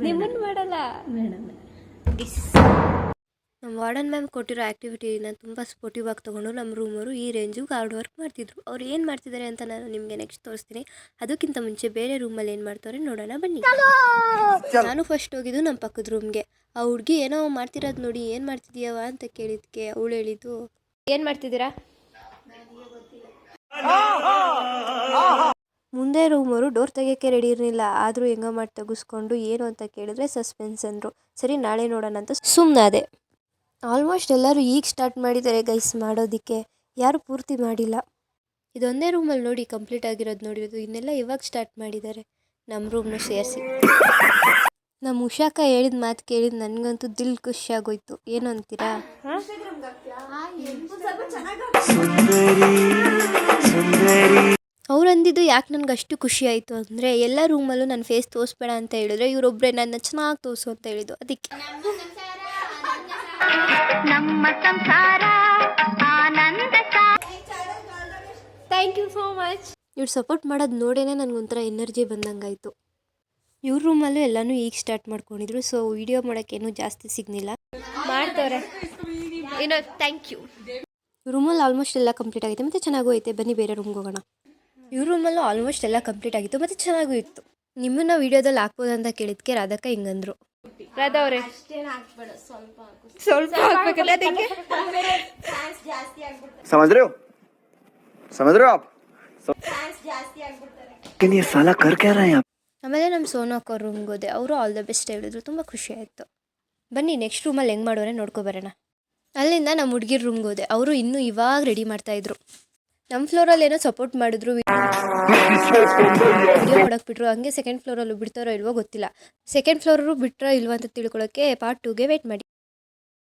ನಿಮ್ಮನ್ನು ಮಾಡಲ್ಲ. ಮೇಡಮ್ ನಮ್ಮ ವಾರ್ಡನ್ ಮ್ಯಾಮ್ ಕೊಟ್ಟಿರೋ ಆ್ಯಕ್ಟಿವಿಟಿನ ತುಂಬ ಸ್ಪೋರ್ಟಿವ್ ಆಗಿ ತೊಗೊಂಡು ನಮ್ಮ ರೂಮವರು ಈ ರೇಂಜಿಗೆ ಹಾರ್ಡ್ ವರ್ಕ್ ಮಾಡ್ತಿದ್ರು. ಅವ್ರು ಏನು ಮಾಡ್ತಿದ್ದಾರೆ ಅಂತ ನಾನು ನಿಮಗೆ ನೆಕ್ಸ್ಟ್ ತೋರಿಸ್ತೀನಿ. ಅದಕ್ಕಿಂತ ಮುಂಚೆ ಬೇರೆ ರೂಮಲ್ಲಿ ಏನು ಮಾಡ್ತಾರೆ ನೋಡೋಣ ಬನ್ನಿ. ನಾನು ಫಸ್ಟ್ ಹೋಗಿದ್ದು ನಮ್ಮ ಪಕ್ಕದ ರೂಮ್ಗೆ. ಆ ಹುಡುಗಿ ಏನೋ ಮಾಡ್ತಿರೋದು ನೋಡಿ, ಏನು ಮಾಡ್ತಿದ್ದೀಯವ ಅಂತ ಕೇಳಿದ್ಕೆ ಅವಳು ಹೇಳಿದ್ದು, ಏನು ಮಾಡ್ತಿದ್ದೀರಾ? ಮುಂದೆ ರೂಮವರು ಡೋರ್ ತೆಗಿಯೋಕ್ಕೆ ರೆಡಿ ಇರಲಿಲ್ಲ. ಆದರೂ ಹೆಂಗೋ ಮಾಡಿ ತೆಗೆಸ್ಕೊಂಡು ಏನು ಅಂತ ಕೇಳಿದ್ರೆ ಸಸ್ಪೆನ್ಸ್ ಅಂದರು. ಸರಿ ನಾಳೆ ನೋಡೋಣ ಅಂತ ಸುಮ್ಮನಾದೆ. ಆಲ್ಮೋಸ್ಟ್ ಎಲ್ಲರೂ ಈಗ ಸ್ಟಾರ್ಟ್ ಮಾಡಿದ್ದಾರೆ ಗೈಸ್ ಮಾಡೋದಕ್ಕೆ, ಯಾರು ಪೂರ್ತಿ ಮಾಡಿಲ್ಲ. ಇದೊಂದೇ ರೂಮಲ್ಲಿ ನೋಡಿ ಕಂಪ್ಲೀಟ್ ಆಗಿರೋದು ನೋಡಿರೋದು, ಇನ್ನೆಲ್ಲ ಇವಾಗ ಸ್ಟಾರ್ಟ್ ಮಾಡಿದ್ದಾರೆ ನಮ್ಮ ರೂಮ್ನ ಸೇರಿಸಿ. ನಮ್ಮ ಉಷಾಕ ಹೇಳಿದ ಮಾತು ಕೇಳಿದ್ದು ನನಗಂತೂ ದಿಲ್ ಖುಷಿಯಾಗೋಯ್ತು. ಏನು ಅಂತೀರಾ? ಅವ್ರು ಅಂದಿದ್ದು ಯಾಕೆ ನನಗೆ ಅಷ್ಟು ಖುಷಿ ಆಯಿತು ಅಂದರೆ, ಎಲ್ಲ ರೂಮಲ್ಲೂ ನನ್ನ ಫೇಸ್ ತೋರಿಸ್ಬೇಡ ಅಂತ ಹೇಳಿದ್ರೆ ಇವರೊಬ್ಬರೇ ನನ್ನ ಚೆನ್ನಾಗಿ ತೋರಿಸು ಅಂತ ಹೇಳಿದ್ದು, ಅದಕ್ಕೆ. Thank you so much. ಇವ್ರು ಸಪೋರ್ಟ್ ಮಾಡೋದು ನೋಡೇನೆ ನನಗೊಂಥರ ಎನರ್ಜಿ ಬಂದಂಗಾಯಿತು. ಇವ್ರ ರೂಮಲ್ಲೂ ಎಲ್ಲನೂ ಈಗ ಸ್ಟಾರ್ಟ್ ಮಾಡ್ಕೊಂಡಿದ್ರು. ಸೊ ವಿಡಿಯೋ ಮಾಡೋಕ್ಕೇನು ಜಾಸ್ತಿ ಸಿಗ್ನಿಲ್ಲ, ಮಾಡ್ತವ್ರೆ ಏನೋ. Thank you. ರೂಮಲ್ಲಿ ಆಲ್ಮೋಸ್ಟ್ ಎಲ್ಲ ಕಂಪ್ಲೀಟ್ ಆಗಿದೆ ಮತ್ತು ಚೆನ್ನಾಗೂ ಐತೆ. ಬನ್ನಿ ಬೇರೆ ರೂಮ್ಗೆ ಹೋಗೋಣ. ಇವ್ರ ರೂಮಲ್ಲೂ ಆಲ್ಮೋಸ್ಟ್ ಎಲ್ಲ ಕಂಪ್ಲೀಟ್ ಆಗಿತ್ತು ಮತ್ತು ಚೆನ್ನಾಗೂ ಇತ್ತು. ನಿಮ್ಮನ್ನ ವಿಡಿಯೋದಲ್ಲಿ ಹಾಕ್ಬೋದು ಅಂತ ಕೇಳಿದ್ಕೆ ರಾಧಕ್ಕ ಹಿಂಗಂದ್ರು. ರಾಧಾ ಅವರೇ ಸ್ವಲ್ಪ ಹಾಕ್ಬೇಕಲ್ಲ ಅದಕ್ಕೆ. समझ रहे हो आप? लेकिन ये साला कर क्या रहा है यहाँ? ಆಮೇಲೆ ನಮ್ಮ ಸೋನು ಅಕ್ಕ ರೂಮ್ಗೆ ಹೋದೆ. ಅವರು ಆಲ್ ದ ಬೆಸ್ಟ್ ಹೇಳಿದ್ರು, ತುಂಬ ಖುಷಿ ಆಯಿತು. ಬನ್ನಿ ನೆಕ್ಸ್ಟ್ ರೂಮಲ್ಲಿ ಹೆಂಗೆ ಮಾಡೋರೆ ನೋಡ್ಕೊಬರೋಣ. ಅಲ್ಲಿಂದ ನಮ್ಮ ಹುಡುಗಿರ ರೂಮ್ಗೆ ಹೋದೆ. ಅವರು ಇನ್ನೂ ಇವಾಗ ರೆಡಿ ಮಾಡ್ತಾಯಿದ್ರು. ನಮ್ಮ ಫ್ಲೋರಲ್ಲಿ ಏನೋ ಸಪೋರ್ಟ್ ಮಾಡಿದ್ರು, ವಿಡಿಯೋ ಮಾಡೋಕೆ ಬಿಟ್ಟರು. ಹಂಗೆ ಸೆಕೆಂಡ್ ಫ್ಲೋರಲ್ಲೂ ಬಿಡ್ತಾರೋ ಇಲ್ವೋ ಗೊತ್ತಿಲ್ಲ. ಸೆಕೆಂಡ್ ಫ್ಲೋರು ಬಿಟ್ಟರೋ ಇಲ್ವೋ ಅಂತ ತಿಳ್ಕೊಳ್ಳೋಕ್ಕೆ ಪಾರ್ಟ್ 2ಗೆ ವೇಟ್ ಮಾಡಿ.